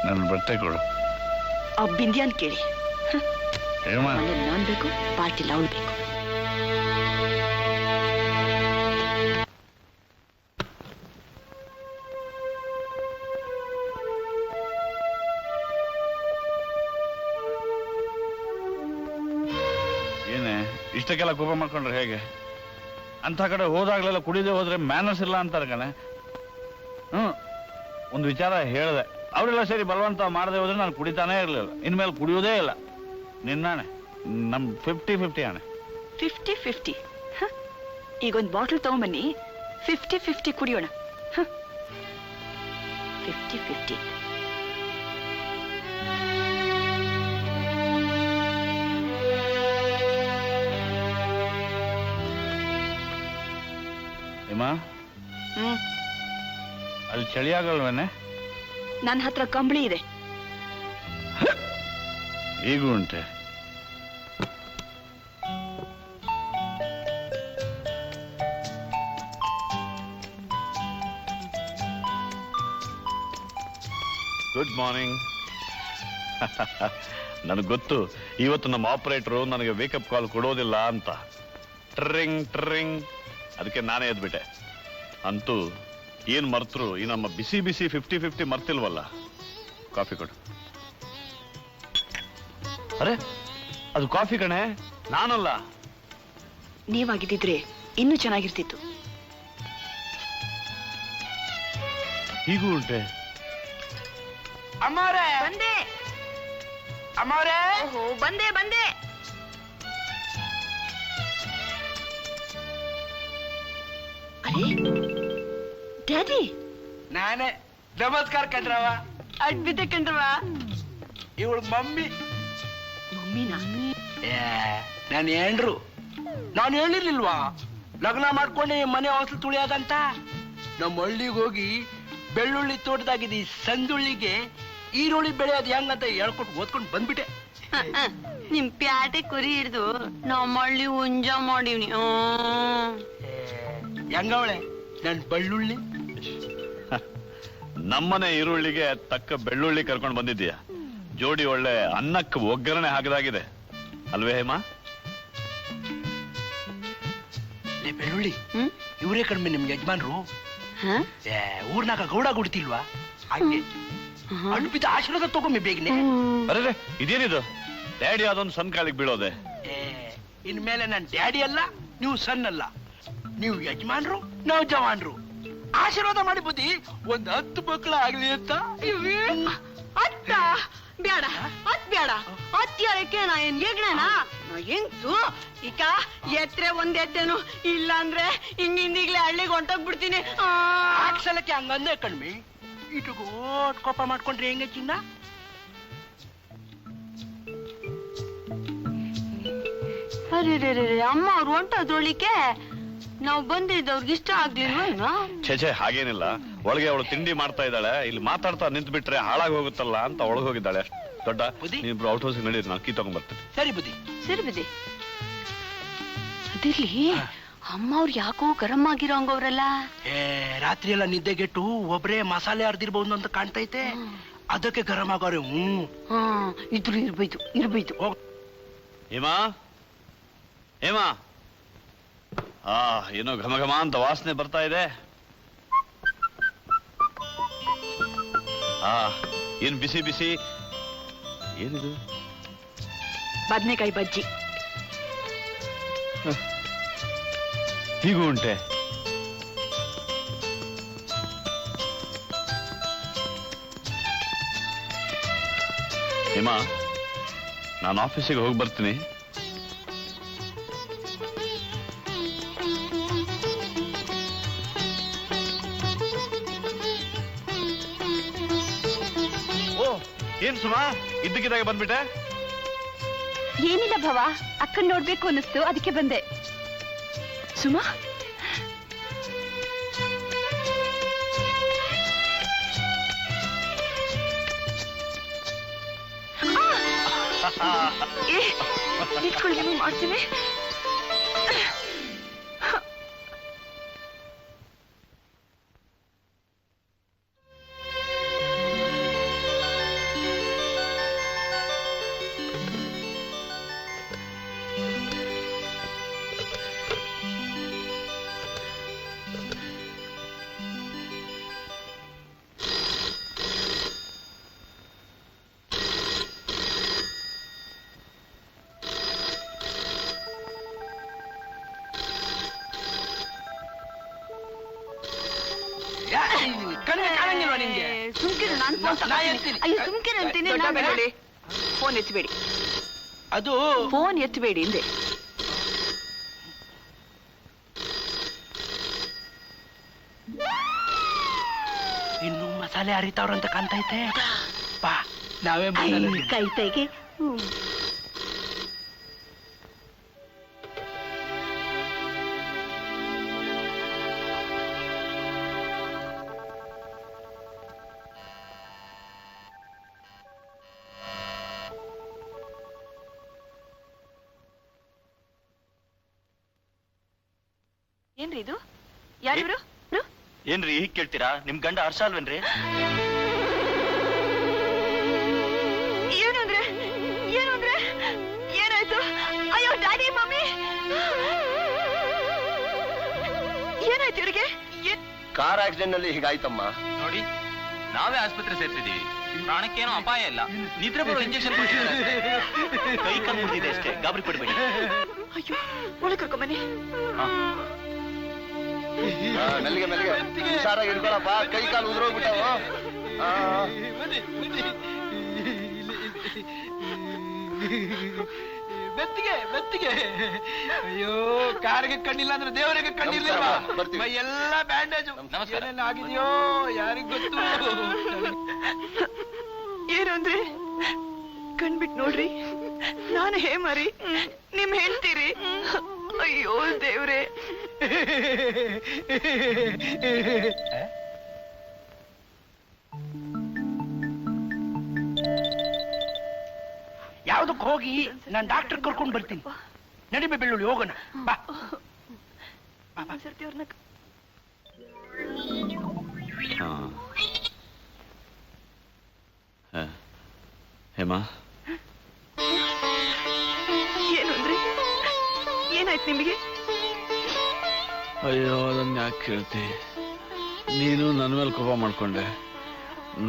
ನನ್ನ ಬಟ್ಟೆ ಕೊಡು. ಆ ಬಿಂದಿಯಾನ್ ಕೇಳಿ. ನಾನ್ ಬೇಕು, ಪಾರ್ಟಿಲ್ ಅವಳು ಬೇಕು. ಇಷ್ಟಕ್ಕೆಲ್ಲ ಕೋಪ ಮಾಡ್ಕೊಂಡ್ರೆ ಹೇಗೆ? ಅಂತ ಕಡೆ ಹೋದಾಗ್ಲೆಲ್ಲ ಕುಡಿದೇ ಹೋದ್ರೆ ಮ್ಯಾನರ್ಸ್ ಇಲ್ಲ ಅಂತಾರೆ ಕಣೆ. ಒಂದು ವಿಚಾರ ಹೇಳಿದೆ, ಅವರೆಲ್ಲ ಸೇರಿ ಬಲವಂತ ಮಾಡದೆ ಹೋದ್ರೆ ನಾನು ಕುಡಿತಾನೇ ಇರಲಿಲ್ಲ. ಇನ್ಮೇಲೆ ಕುಡಿಯೋದೇ ಇಲ್ಲ. ನಿನ್ನಾಣೆ, ನಮ್ 50-50 ಆಣೆ. 50-50? ಈಗೊಂದು ಬಾಟಲ್ ತಗೊಂಬನ್ನಿ, 50-50 ಕುಡಿಯೋಣ. 50-50. ಅಲ್ಲಿ ಚಳಿ ಆಗಲ್ವೇನೆ? ನನ್ನ ಹತ್ರ ಕಂಬಳಿ ಇದೆ. ಈಗೂ ಉಂಟೆ? Good morning. ನನಗೆ ಗೊತ್ತು ಇವತ್ತು ನಮ್ಮ ಆಪರೇಟರು ನನಗೆ ವೇಕಪ್ ಕಾಲ್ ಕೊಡೋದಿಲ್ಲ ಅಂತ. ಟ್ರಿಂಗ್ ಟ್ರಿಂಗ್, ಅದಕ್ಕೆ ನಾನೇ ಎದ್ಬಿಟ್ಟೆ. ಅಂತೂ ಏನ್ ಮರ್ತರು ಈ ನಮ್ಮ ಬಿಸಿ ಬಿಸಿ 50-50 ಮರ್ತಿಲ್ವಲ್ಲ. ಕಾಫಿ ಕೊಡು. ಅರೆ, ಅದು ಕಾಫಿ ಕಣೆ, ನಾನಲ್ಲ. ನೀವಾಗಿದ್ದಿದ್ರೆ ಇನ್ನೂ ಚೆನ್ನಾಗಿರ್ತಿತ್ತು. ಹೀಗೂ ಉಂಟೆ? ಅಮ್ಮವ್ರೆ ಬಂದೆ. ಅಮ್ಮವ್ರೆ ಬಂದೆ ಬಂದೆ. ಅರೆ ಡ್ಯಾಡಿ, ನಾನೇ. ನಮಸ್ಕಾರ ಕಂಡ್ರವ. ಅಡ್ಬಿದ್ದೆ ಕಂಡ್ರವ. ಇವಳು ಮಮ್ಮಿ. ಮಮ್ಮಿನಾ? ನಾನು ಏನ್ರು, ನಾನು ಹೇಳಿರ್ಲಿಲ್ವಾ ಲಗ್ನ ಮಾಡ್ಕೊಂಡು ಮನೆ ಹೊಸಲು ತುಳಿಯೋದಂತ. ನಮ್ಮ ಹಳ್ಳಿಗೆ ಹೋಗಿ ಬೆಳ್ಳುಳ್ಳಿ ತೋಟದಾಗಿದ್ದ ಸಂದುಳ್ಳಿಗೆ ಈರುಳ್ಳಿ ಬೆಳೆಯೋದು ಹೆಂಗಂತ ಹೇಳ್ಕೊಟ್ಟು ಓದ್ಕೊಂಡು ಬಂದ್ಬಿಟ್ಟೆ. ನಿಮ್ ಪ್ಯಾಟೆ ಕುರಿ ಹಿಡ್ದು ನಮ್ಮ ಹಳ್ಳಿ ಹುಂಜ ಮಾಡಿವ್ನಿ. ಹೆಂಗವಳೆ ನನ್ ಬೆಳ್ಳುಳ್ಳಿ? ನಮ್ಮನೆ ಈರುಳ್ಳಿಗೆ ತಕ್ಕ ಬೆಳ್ಳುಳ್ಳಿ ಕರ್ಕೊಂಡು ಬಂದಿದ್ದೀಯ. ಜೋಡಿ ಒಳ್ಳೆ ಅನ್ನಕ್ಕೆ ಒಗ್ಗರಣೆ ಹಾಕದಾಗಿದೆ ಅಲ್ವೇ ಹೇಮಾ? ಬೆಳ್ಳುಳ್ಳಿ ಇವರೇ ಕಡಿಮೆ ನಿಮ್ಗೆ ಯಜಮಾನ್ರು. ಊರ್ನಾಗ ಗೌಡ ಗುಡ್ತಿಲ್ವಾ? ಹಾಗೆ ಅಡ್ಬಿದ್ದ ಆಶೀರ್ವಾದ ತಗೊಂಬಿ ಬೇಗನೆ. ಅರೆ, ಇದೇನಿದು? ಡ್ಯಾಡಿ ಅದೊಂದು ಸಣ್ಣ ಕಾಲಿಗೆ ಬೀಳೋದೆ. ಇನ್ಮೇಲೆ ನನ್ ಡ್ಯಾಡಿ ಅಲ್ಲ, ನೀವು ಸಣ್ಣ ಅಲ್ಲ. ನೀವು ಯಜಮಾನ್ರು, ನಾವು ಜವಾನ್ರು. ಆಶೀರ್ವಾದ ಮಾಡಿ ಬುದ್ಧಿ, ಒಂದ್ 10 ಮಕ್ಕಳ ಆಗ್ಲಿ ಅಂತ. ಅತ್ತ ಬೇಡ, ಅತ್ ಬೇಡ. ಅತ್ಯಾರಕ್ಕೆ ನಾ ಏನ್ ಹೇಗ್ಣನಾ? ನಾ ಹೆಂಗ್ಸು ಈಗ ಎತ್ರೆ ಒಂದ್ ಎತ್ತೇನು ಇಲ್ಲ ಅಂದ್ರೆ ಹಿಂಗಿಂದೀಗ್ಲೇ ಹಳ್ಳಿಗೆ ಹೊಂಟೋಗ್ಬಿಡ್ತೀನಿ. ಸಲಕ್ಕೆ ಹಂಗಂದೆ ಕಣ್ಮಿ. ಇಟುಗೋಟ್ ಕೋಪ ಮಾಡ್ಕೊಂಡ್ರೆ ಹೆಂಗೆ ಚಿನ್ನ? ಅರೆ ಅಮ್ಮ ಅವ್ರು ಹೊಂಟೋದ್ರೊಳಿಕೆ ನಾವು ಬಂದಿದ್ದವ್ರಿಗೆ ಇಷ್ಟ ಆಗ್ಲಿಲ್ವೇನೋ? ಛೇ, ಹಾಗೇನಿಲ್ಲ. ಒಳಗೆ ಅವಳು ತಿಂಡಿ ಮಾಡ್ತಾ ಇದ್ದಾಳೆ, ಇಲ್ಲಿ ಮಾತಾಡ್ತಾ ನಿಂತು ಬಿಟ್ರೆ ಹಾಳಾಗಿ ಹೋಗುತ್ತಲ್ಲ ಅಂತ ಒಳಗೆ ಹೋಗಿದ್ದಾಳೆ. ದೊಡ್ಡ ನೀವಿಬ್ರು ಔಟ್ ಹೌಸ್ ನಡೀರಿ, ನಾನು ಕೀ ತಗೊಂಡ್ ಬರ್ತೇನೆ. ಸರಿ ಬುದ್ಧಿ, ಸರಿ ಬುದ್ಧಿ. ಅದಿರ್ಲಿ, ಅಮ್ಮ ಅವ್ರು ಯಾಕೋ ಗರಂ ಆಗಿರೋಂಗವ್ರಲ್ಲ. ರಾತ್ರಿ ಎಲ್ಲ ನಿದ್ದೆಗೆಟ್ಟು ಒಬ್ರೇ ಮಸಾಲೆ ಅರ್ದಿರ್ಬಹುದು ಅಂತ ಕಾಣ್ತೈತೆ. ಅದಕ್ಕೆ ಗರಂ ಆಗೋರೆ. ಇದ್ರು ಇರ್ಬೈತು. ಹೇಮಾ, ಹೇಮಾ, ಏನೋ ಘಮ ಘಮ ಅಂತ ವಾಸನೆ ಬರ್ತಾ ಇದೆ. ಏನ್ ಬಿಸಿ ಬಿಸಿ? ಏನಿದು? ಬದನೆಕಾಯಿ ಬಜ್ಜಿ. ಹೀಗೂ ಉಂಟೆ? ಹೇಮಾ, ನಾನು ಆಫೀಸಿಗೆ ಹೋಗಿ ಬರ್ತೀನಿ. ಏನ್ ಸುಮಾ, ಇದ್ದಕ್ಕಿದ್ದಾಗ ಬಂದ್ಬಿಟ್ಟೆ? ಏನಿಲ್ಲ ಭವ, ಅಕ್ಕನ್ ನೋಡ್ಬೇಕು ಅನ್ನಿಸ್ತು, ಅದಕ್ಕೆ ಬಂದೆ. ಸುಮಾ, ನಿಂತ್ಕೊಳ್ಳಿ, ಮಾಡ್ತೀನಿ. ಕಣ್ಣಿಗೆ ಕಾಣಂಗಿಲ್ವಾ ನಿಮ್ಗೆ? ಸುಮ್ಕಿರು, ನಾನು ಫೋನ್ ನಾ ಎತ್ತೀನಿ. ಅಯ್ಯೋ ಸುಮ್ಕಿರು ಅಂತೀನಿ. ದೊಡ್ಡ ನಾನು ಬೆಳ್ಳುಳ್ಳಿ. ಫೋನ್ ಎತ್ತಬೇಡಿ, ಅದು ಫೋನ್ ಎತ್ತಬೇಡಿ ಹಿಂದೆ. ಇನ್ನು ಮಸಾಲೆ ಹರಿತಾವ್ರಂತ ಕಾಣ್ತೈತೆ. ಬಾ ನಾವೇ ಮಸಾಲೆ ಕೈ ತೆಗೆ. ಏನ್ರಿ ಇದು? ಯಾರಿವ್ರು? ಏನ್ರಿ ಹೀಗ್ ಕೇಳ್ತೀರಾ? ನಿಮ್ ಗಂಡ ಹರ್ಷ ಅಲ್ವೇನ್ರಿ? ಏನು ಅಂದ್ರೆ ಏನಾಯ್ತು? ಅಯ್ಯೋ ಡ್ಯಾಡಿ, ಮಮ್ಮಿ, ಏನಾಯ್ತು ಇವ್ರಿಗೆ? ಕಾರ್ ಆಕ್ಸಿಡೆಂಟ್ ನಲ್ಲಿ ಹೀಗಾಯ್ತಮ್ಮ. ನೋಡಿ, ನಾವೇ ಆಸ್ಪತ್ರೆ ಸೇರ್ತಿದೀವಿ. ಪ್ರಾಣಕ್ಕೇನೋ ಅಪಾಯ ಇಲ್ಲ. ನಿದ್ರೆ ಬರೋ ಇಂಜೆಕ್ಷನ್ ಕೈ ಕಾಲು ಮುರಿದಿದೆ ಅಷ್ಟೇ, ಗಾಬರಿ ಪಡಬೇಡಿ. ಅಯ್ಯೋ, ಒಳಗೆ ಕರ್ಕೊಂಬನ್ನಿ. ಮೆಲ್ಲಿಗೆ ಮೆಲ್ಲಿಗೆ ಹುಷಾರಾಗಿ ಇಟ್ಕೊಳಪ್ಪ, ಕೈ ಕಾಲು ಉದುರೋಗ್ಬಿಟ್ಟವು. ಬೆತ್ತಿಗೆ ಅಯ್ಯೋ, ಕಾರಿಗೆ ಕಣ್ಣಿಲ್ಲ ಅಂದ್ರೆ ದೇವರಿಗೆ ಕಣ್ಣಿರ್ಲಿಲ್ವಾ? ಬರ್ತೀವಿ. ಮೈ ಎಲ್ಲ ಬ್ಯಾಂಡೇಜ್. ನಮಸ್ಕಾರ. ಏನೆಲ್ಲ ಆಗಿದೆಯೋ ಯಾರಿಗ್ ಗೊತ್ತು. ಏನು ಅಂದ್ರೆ ಕಣ್ಬಿಟ್ ನೋಡ್ರಿ, ನಾನು ಹೇಮರಿ, ನಿಮ್ ಹೇಳ್ತೀರಿ. ಅಯ್ಯೋ ದೇವ್ರೆ. ಯಾವ್ದಕ್ ಹೋಗಿ ನಾನ್ ಡಾಕ್ಟರ್ ಕರ್ಕೊಂಡ್ ಬರ್ತೀನಿ. ನಡಿಬೆ ಬೆಳ್ಳುಳ್ಳಿ, ಹೋಗೋಣ ಬಾ. ಸರ್ತಿ ಅವ್ರನ್ನ ಹೇಮಾ, ಏನು ಅಂದ್ರೆ ಏನಾಯ್ತು ನಿಮಗೆ? ಅಯ್ಯೋ ಅದನ್ನ ಯಾಕೆ ಕೇಳ್ತಿ? ನೀನು ನನ್ನ ಮೇಲೆ ಕೋಪ ಮಾಡ್ಕೊಂಡೆ,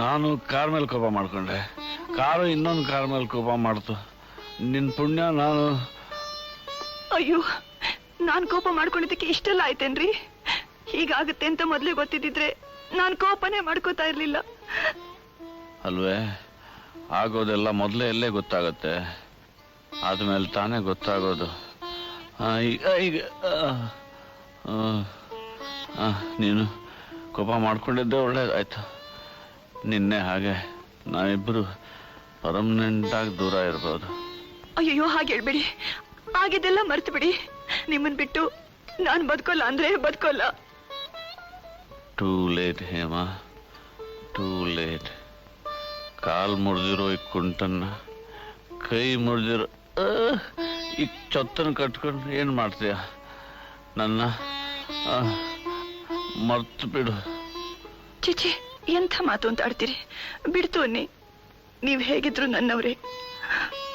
ನಾನು ಕಾರ್ ಮೇಲೆ ಕೋಪ ಮಾಡ್ಕೊಂಡೆ, ಕಾರು ಇನ್ನೊಂದು ಕಾರ್ ಮೇಲೆ ಕೋಪ ಮಾಡ್ತು. ನಿನ್ ಪುಣ್ಯ ನಾನು. ಅಯ್ಯೋ, ನಾನ್ ಕೋಪ ಮಾಡ್ಕೊಂಡಿದ್ದಕ್ಕೆ ಇಷ್ಟೆಲ್ಲ ಆಯ್ತೇನ್ರಿ? ಹೀಗಾಗುತ್ತೆ ಅಂತ ಮೊದ್ಲೇ ಗೊತ್ತಿದ್ದಿದ್ರೆ ನಾನ್ ಕೋಪನೇ ಮಾಡ್ಕೋತಾ ಇರ್ಲಿಲ್ಲ. ಅಲ್ವೇ, ಆಗೋದೆಲ್ಲ ಮೊದಲೇ ಎಲ್ಲೇ ಗೊತ್ತಾಗತ್ತೆ, ಆದ್ಮೇಲೆ ತಾನೇ ಗೊತ್ತಾಗೋದು. ಈಗ ನೀನು ಕೋಪ ಮಾಡ್ಕೊಂಡಿದ್ದೆ ಒಳ್ಳೇದಾಯ್ತು. ನಿನ್ನೆ ಹಾಗೆ ನಾವಿಬ್ಬರು ಪರ್ಮನೆಂಟ್ ಆಗಿ ದೂರ ಇರ್ಬೋದು. ಅಯ್ಯೋ, ಹಾಗೆ ಹೇಳ್ಬೇಡಿ, ಆಗಿದ್ದೆಲ್ಲ ಮರ್ತು ಬಿಡಿ. ನಿಮ್ಮನ್ ಬಿಟ್ಟು ನಾನ್ ಬದುಕೋಲ್ಲ ಅಂದ್ರೆ ಬದುಕೋಲ್ಲ. Too late Hema, too late. ಕಾಲ್ ಮುರಿದಿರೋ ಈ ಕುಂಟನ್ನ, ಕೈ ಮುರಿದಿರೋ ಈ ಚೊತ್ತನ ಕಟ್ಕೊಂಡು ಏನ್ ಮಾಡ್ತೀಯ? ನನ್ನ ಮರ್ತು ಬಿಡು. ಚಿಚಿ, ಎಂಥ ಮಾತು ಅಂತ ಆಡ್ತೀರಿ? ಬಿಡ್ತು ಅನ್ನಿ. ನೀವ್ ಹೇಗಿದ್ರು ನನ್ನವ್ರೆ.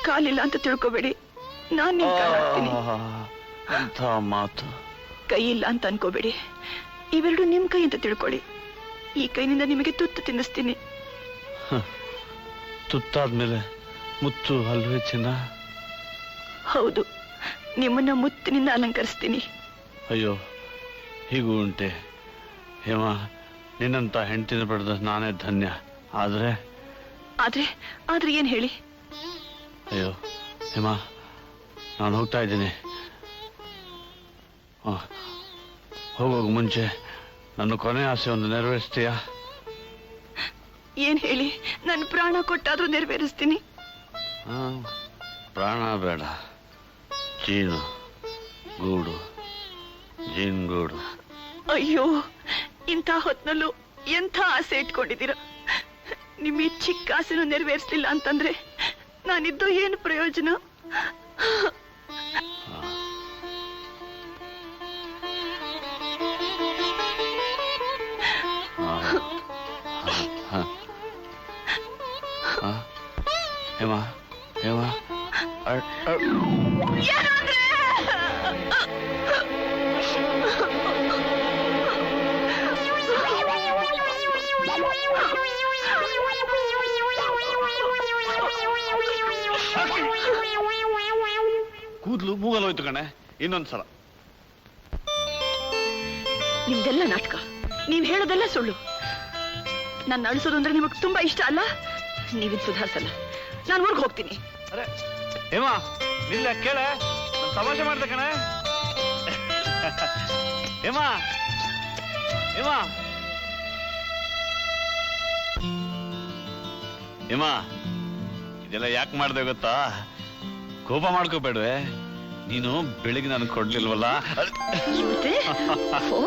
ಕಾಲಿಲ್ಲ ಅಂತ ತಿಳ್ಕೊಬೇಡಿ, ನಾನ್ ನಿಮ್ ಕಾಲ್ ಹಾಕ್ತೀನಿ. ಎಂಥ ಮಾತು. ಕೈ ಇಲ್ಲ ಅಂತ ಅನ್ಕೋಬೇಡಿ, ಇವೆರಡು ನಿಮ್ ಕೈ ಅಂತ ತಿಳ್ಕೊಳ್ಳಿ. ಈ ಕೈನಿಂದ ನಿಮಗೆ ತುತ್ತು ತಿನ್ನಿಸ್ತೀನಿ. ತುತ್ತಾದ್ಮೇಲೆ ಮುತ್ತು ಅಲ್ವೇ ಚಿನ್ನ? ಹೌದು, ನಿಮ್ಮನ್ನ ಮುತ್ತಿನಿಂದ ಅಲಂಕರಿಸ್ತೀನಿ. ಅಯ್ಯೋ, ಹೀಗೂ ಉಂಟೆ ಹೇಮ? ನಿನ್ನಂತ ಹೆಂಡತಿನ ಪಡೆದ ನಾನೇ ಧನ್ಯ. ಆದ್ರೆ ಆದ್ರೆ ಏನ್ ಹೇಳಿ? ಅಯ್ಯೋ ಹೇಮ, ನಾನು ಹೋಗ್ತಾ ಇದ್ದೀನಿ. ಹೋಗೋಗ ಮುಂಚೆ ನನ್ನ ಕೊನೆ ಆಸೆ ಒಂದು ನೆರವೇರಿಸ್ತೀಯಾ? ಏನ್ ಹೇಳಿ? ನನ್ನ ಪ್ರಾಣ ಕೊಟ್ಟಾದ್ರೂ ನೆರವೇರಿಸ್ತೀನಿ. ಪ್ರಾಣ ಬೇಡ, ಜೀನು ಗೂಡು, ಜೀನ್ಗೂಡು. ಅಯ್ಯೋ, ಇಂಥ ಹೊತ್ನಲ್ಲೂ ಎಂಥ ಆಸೆ ಇಟ್ಕೊಂಡಿದ್ದೀರ. ನಿಮ್ಮ ಈ ಚಿಕ್ಕ ಆಸೆನೂ ನೆರವೇರಿಸ್ಲಿಲ್ಲ ಅಂತಂದ್ರೆ ನಾನಿದ್ದು ಏನು ಪ್ರಯೋಜನ? ಹೇಮ ಹೇಮ, ಕೂದ್ಲು ಮೂಗಲ್ ಹೋಯ್ತು ಕಣೆ. ಇನ್ನೊಂದ್ಸಲ. ನಿಮ್ದೆಲ್ಲ ನಾಟಕ. ನೀವ್ ಹೇಳೋದೆಲ್ಲ ಸುಳ್ಳು. ನನ್ನ ಅಳಿಸೋದು ಅಂದ್ರೆ ನಿಮಗ್ ತುಂಬಾ ಇಷ್ಟ ಅಲ್ಲ? ನೀವಿನ್ ಸುಧಾರಿಸಲ್ಲ. ನಾನು ಊರ್ಗ್ ಹೋಗ್ತೀನಿ. ಅರೆ ಹೇಮಾ ನಿಲ್ಲ ಕೇಳೆ, ನಾನ್ ತಮಾಷೆ ಮಾಡ್ದೆ ಕಣೆ. ಹೇಮಾ ಹೇಮಾ ಹೇಮಾ, ಇದೆಲ್ಲ ಯಾಕೆ ಮಾಡ್ದೆ ಗೊತ್ತಾ? ಕೋಪ ಮಾಡ್ಕೋಬೇಡ್ವೆ. ನೀನು ಬೆಳಿಗ್ಗೆ ನನಗೆ ಕೊಡ್ಲಿಲ್ವಲ್ಲ. ಮತ್ತೆ? ಓ.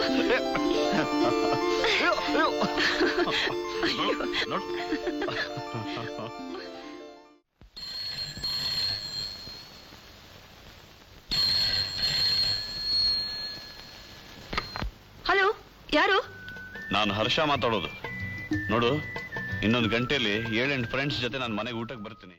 ನೋಡ್. ಹಲೋ, ಯಾರು? ನಾನು ಹರ್ಷ ಮಾತಾಡೋದು. ನೋಡು, ಇನ್ನೊಂದು ಗಂಟೆಯಲ್ಲಿ 7-8 ಫ್ರೆಂಡ್ಸ್ ಜೊತೆ ನಾನು ಮನೆಗೆ ಊಟಕ್ಕೆ ಬರ್ತೀನಿ.